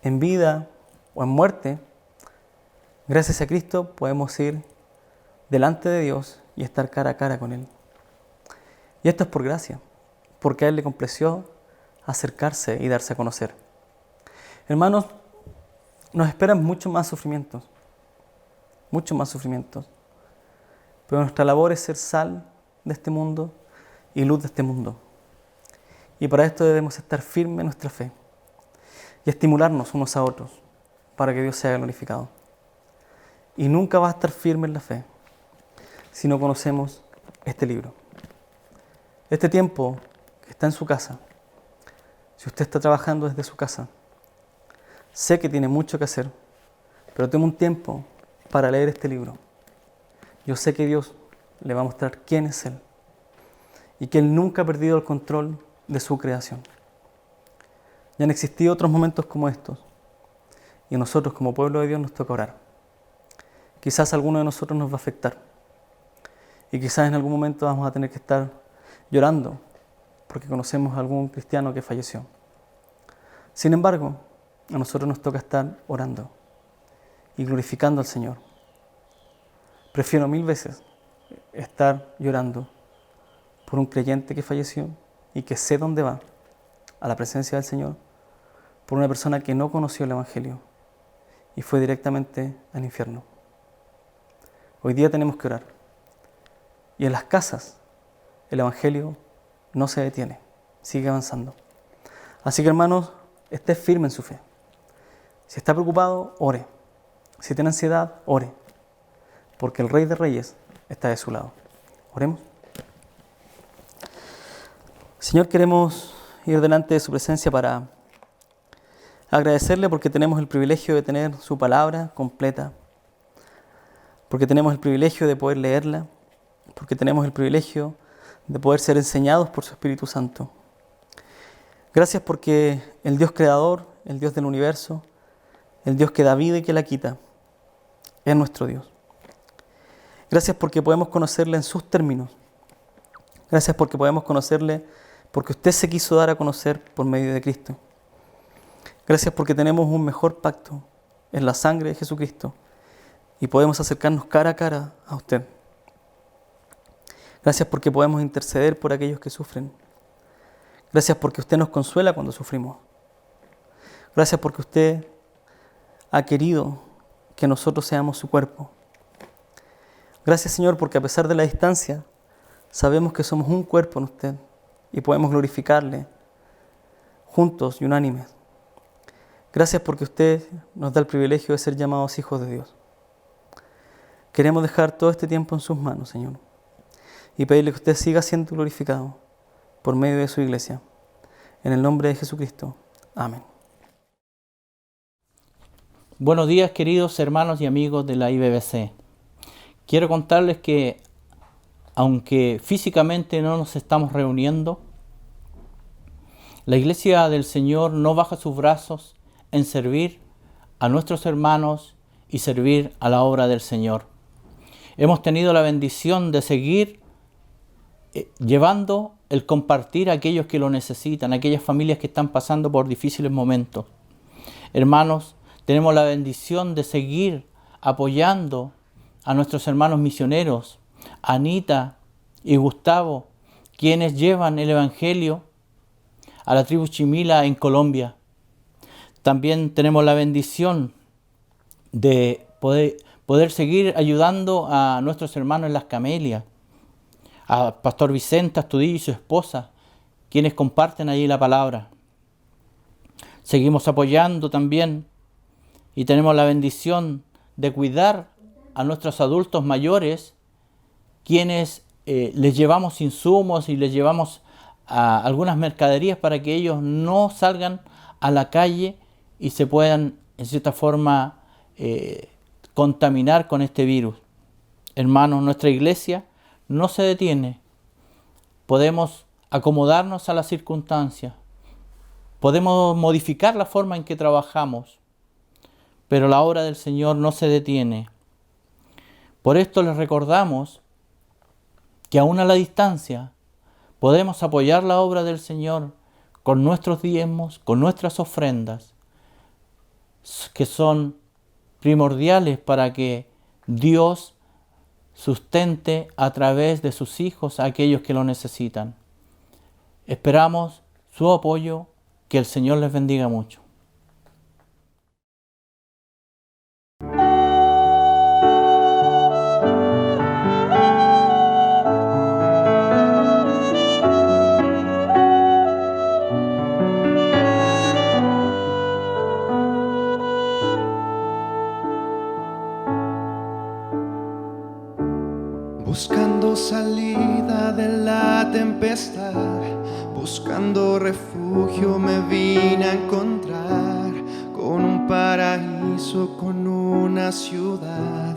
en vida o en muerte, gracias a Cristo podemos ir delante de Dios y estar cara a cara con Él. Y esto es por gracia, porque a Él le complació acercarse y darse a conocer. Hermanos, nos esperan muchos más sufrimientos, pero nuestra labor es ser sal de este mundo y luz de este mundo. Y para esto debemos estar firmes en nuestra fe y estimularnos unos a otros para que Dios sea glorificado. Y nunca va a estar firme en la fe si no conocemos este libro. Este tiempo que está en su casa, si usted está trabajando desde su casa, sé que tiene mucho que hacer, pero tome un tiempo para leer este libro. Yo sé que Dios le va a mostrar quién es Él y que Él nunca ha perdido el control de su creación. Ya han existido otros momentos como estos y a nosotros como pueblo de Dios nos toca orar. Quizás a alguno de nosotros nos va a afectar y quizás en algún momento vamos a tener que estar llorando porque conocemos a algún cristiano que falleció. Sin embargo, a nosotros nos toca estar orando y glorificando al Señor. Prefiero 1000 veces estar llorando por un creyente que falleció y que sé dónde va, a la presencia del Señor, por una persona que no conoció el Evangelio y fue directamente al infierno. Hoy día tenemos que orar. Y en las casas el Evangelio no se detiene, sigue avanzando. Así que, hermanos, esté firme en su fe. Si está preocupado, ore. Si tiene ansiedad, ore. Porque el Rey de Reyes está de su lado. Oremos. Señor, queremos ir delante de su presencia para agradecerle porque tenemos el privilegio de tener su palabra completa, porque tenemos el privilegio de poder leerla, porque tenemos el privilegio de poder ser enseñados por su Espíritu Santo. Gracias porque el Dios creador, el Dios del universo, el Dios que da vida y que la quita, es nuestro Dios. Gracias porque podemos conocerle en sus términos. Gracias porque podemos conocerle porque usted se quiso dar a conocer por medio de Cristo. Gracias porque tenemos un mejor pacto en la sangre de Jesucristo y podemos acercarnos cara a cara a usted. Gracias porque podemos interceder por aquellos que sufren. Gracias porque usted nos consuela cuando sufrimos. Gracias porque usted ha querido que nosotros seamos su cuerpo. Gracias, Señor, porque a pesar de la distancia, sabemos que somos un cuerpo en usted y podemos glorificarle juntos y unánimes. Gracias porque usted nos da el privilegio de ser llamados hijos de Dios. Queremos dejar todo este tiempo en sus manos, Señor, y pedirle que usted siga siendo glorificado por medio de su iglesia. En el nombre de Jesucristo. Amén. Buenos días, queridos hermanos y amigos de la IBBC. Quiero contarles que, aunque físicamente no nos estamos reuniendo, la Iglesia del Señor no baja sus brazos en servir a nuestros hermanos y servir a la obra del Señor. Hemos tenido la bendición de seguir llevando el compartir a aquellos que lo necesitan, a aquellas familias que están pasando por difíciles momentos. Hermanos, tenemos la bendición de seguir apoyando a nuestros hermanos misioneros, Anita y Gustavo, quienes llevan el Evangelio a la tribu Chimila en Colombia. También tenemos la bendición de poder seguir ayudando a nuestros hermanos en Las Camelias, a Pastor Vicente Astudillo y su esposa, quienes comparten allí la palabra. Seguimos apoyando también y tenemos la bendición de cuidar a nuestros adultos mayores, quienes les llevamos insumos y les llevamos algunas mercaderías para que ellos no salgan a la calle y se puedan, en cierta forma, contaminar con este virus. Hermanos, nuestra iglesia no se detiene. Podemos acomodarnos a las circunstancias. Podemos modificar la forma en que trabajamos. Pero la obra del Señor no se detiene. Por esto les recordamos que aún a la distancia podemos apoyar la obra del Señor con nuestros diezmos, con nuestras ofrendas, que son primordiales para que Dios sustente a través de sus hijos a aquellos que lo necesitan. Esperamos su apoyo, que el Señor les bendiga mucho. Buscando salida de la tempestad, buscando refugio me vine a encontrar con un paraíso, con una ciudad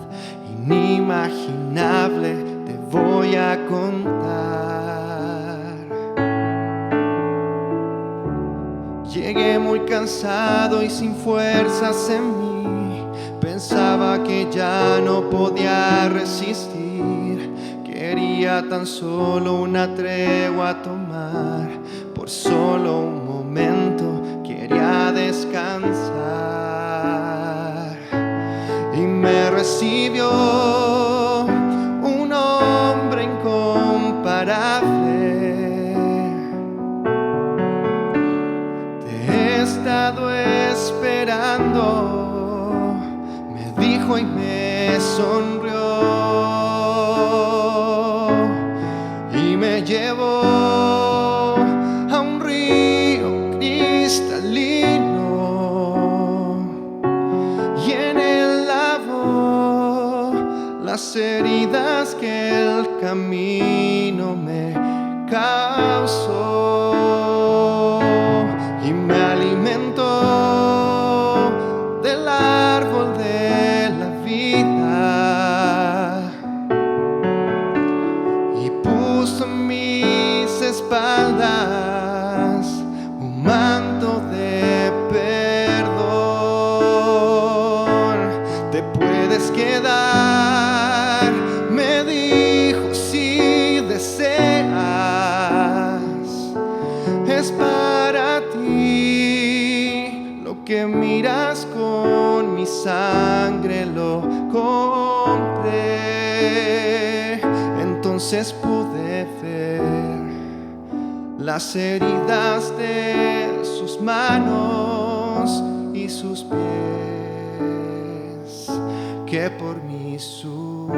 inimaginable, te voy a contar. Llegué muy cansado y sin fuerzas en mí, pensaba que ya no podía resistir. Quería tan solo una tregua tomar, por solo un momento quería descansar. Y me recibió un hombre incomparable. Te he estado esperando, me dijo y me sonrió. Y me llevó a un río cristalino y en él lavó las heridas que el camino me causó. Y me alimentó del árbol de la vida y puso en mis espaldas un manto de perdón. Te puedes quedar, me dijo, si deseas, es para ti. Lo que miras con mi sangre lo compré. Entonces pude ver las heridas de sus manos y sus pies, que por mí sufrió.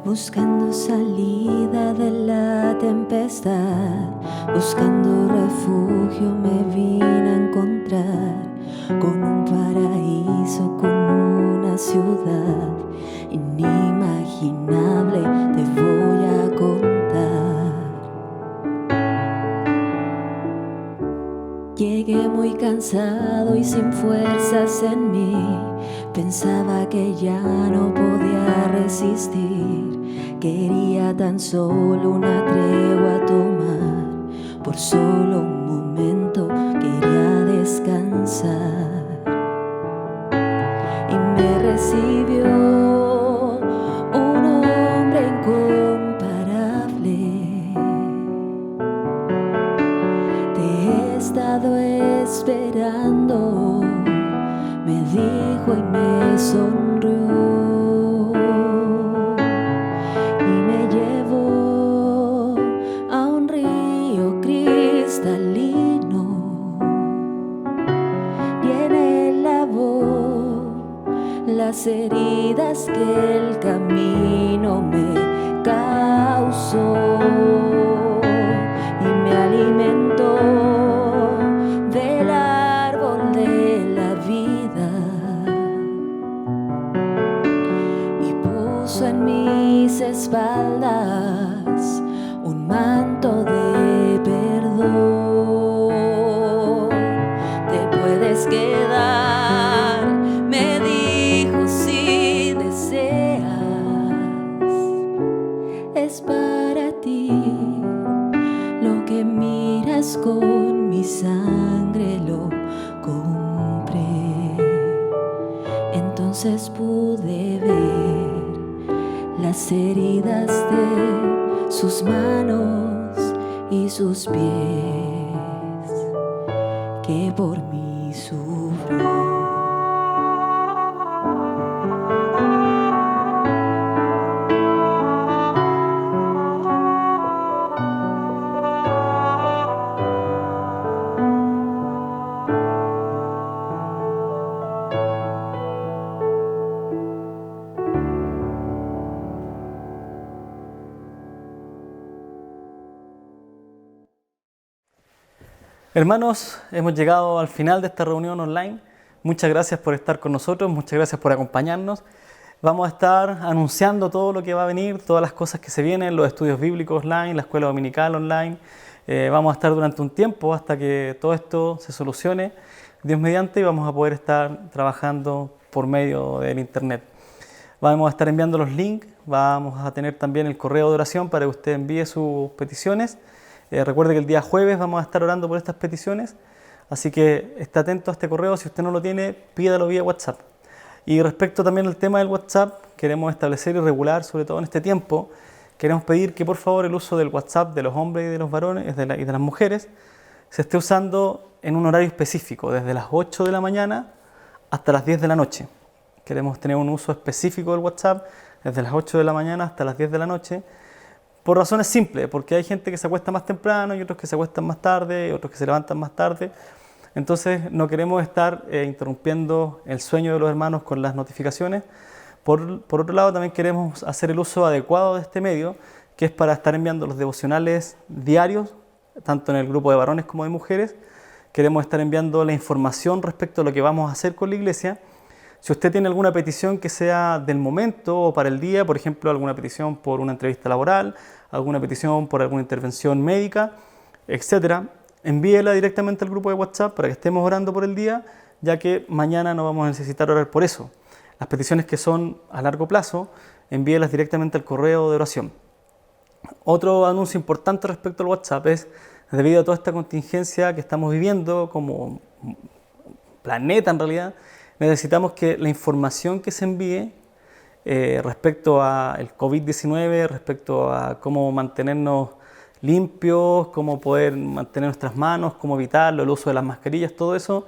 Buscando salida de la tempestad, buscando refugio me vine a encontrar con un paraíso, con una ciudad inimaginable. Te voy a contar. Llegué muy cansado y sin fuerzas en mí. Pensaba que ya no podía resistir. Quería tan solo una tregua tomar. Por solo un momento quería descansar. Y me recibió un hombre incomparable. Te he estado esperando, me dijo y me sonrió. Y me llevó a un río cristalino y en él lavó las heridas que el camino me causó. Y me alimentó del árbol de la vida y puso en mis espaldas un manto de perdón. Te puedes quedar, me dijo, si deseas, es para ti. Lo que miras con mi sangre lo compré. Entonces pude ver las heridas de sus manos y sus pies, que por mí sufrió. Hermanos, hemos llegado al final de esta reunión online. Muchas gracias por estar con nosotros, muchas gracias por acompañarnos. Vamos a estar anunciando todo lo que va a venir, todas las cosas que se vienen, los estudios bíblicos online, la escuela dominical online. Vamos a estar durante un tiempo hasta que todo esto se solucione, Dios mediante, y vamos a poder estar trabajando por medio del internet. Vamos a estar enviando los links, vamos a tener también el correo de oración para que usted envíe sus peticiones. Recuerde que el día jueves vamos a estar orando por estas peticiones, así que esté atento a este correo. Si usted no lo tiene, pídalo vía WhatsApp. Y respecto también al tema del WhatsApp, queremos establecer y regular, sobre todo en este tiempo, queremos pedir que por favor el uso del WhatsApp de los hombres y de los varones y de las mujeres se esté usando en un horario específico, desde las 8 de la mañana hasta las 10 de la noche. Queremos tener un uso específico del WhatsApp desde las 8 de la mañana hasta las 10 de la noche, por razones simples, porque hay gente que se acuesta más temprano y otros que se acuestan más tarde, y otros que se levantan más tarde. Entonces no queremos estar interrumpiendo el sueño de los hermanos con las notificaciones. Por otro lado, también queremos hacer el uso adecuado de este medio, que es para estar enviando los devocionales diarios, tanto en el grupo de varones como de mujeres. Queremos estar enviando la información respecto a lo que vamos a hacer con la iglesia. Si usted tiene alguna petición que sea del momento o para el día, por ejemplo, alguna petición por una entrevista laboral, alguna petición por alguna intervención médica, etc., envíela directamente al grupo de WhatsApp para que estemos orando por el día, ya que mañana no vamos a necesitar orar por eso. Las peticiones que son a largo plazo, envíelas directamente al correo de oración. Otro anuncio importante respecto al WhatsApp es, debido a toda esta contingencia que estamos viviendo como planeta en realidad, necesitamos que la información que se envíe respecto al COVID-19, respecto a cómo mantenernos limpios, cómo poder mantener nuestras manos, cómo evitarlo, el uso de las mascarillas, todo eso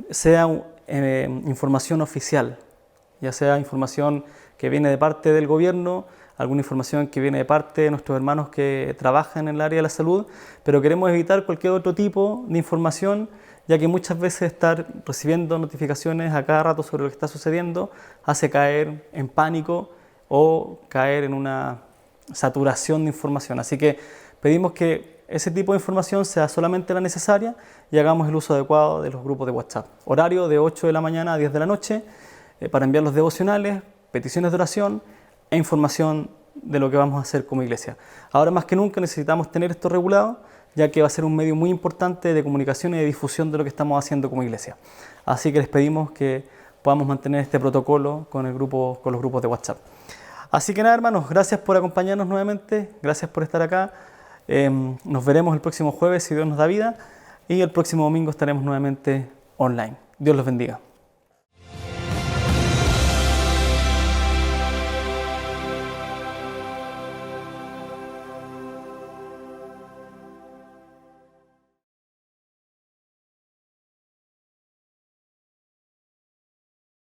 sea información oficial, ya sea información que viene de parte del gobierno, alguna información que viene de parte de nuestros hermanos que trabajan en el área de la salud, pero queremos evitar cualquier otro tipo de información, ya que muchas veces estar recibiendo notificaciones a cada rato sobre lo que está sucediendo hace caer en pánico o caer en una saturación de información. Así que pedimos que ese tipo de información sea solamente la necesaria y hagamos el uso adecuado de los grupos de WhatsApp. Horario de 8 de la mañana a 10 de la noche para enviar los devocionales, peticiones de oración e información de lo que vamos a hacer como iglesia. Ahora más que nunca necesitamos tener esto regulado, ya que va a ser un medio muy importante de comunicación y de difusión de lo que estamos haciendo como iglesia. Así que les pedimos que podamos mantener este protocolo con los grupos de WhatsApp. Así que nada, hermanos, gracias por acompañarnos nuevamente, gracias por estar acá. Nos veremos el próximo jueves si Dios nos da vida y el próximo domingo estaremos nuevamente online. Dios los bendiga.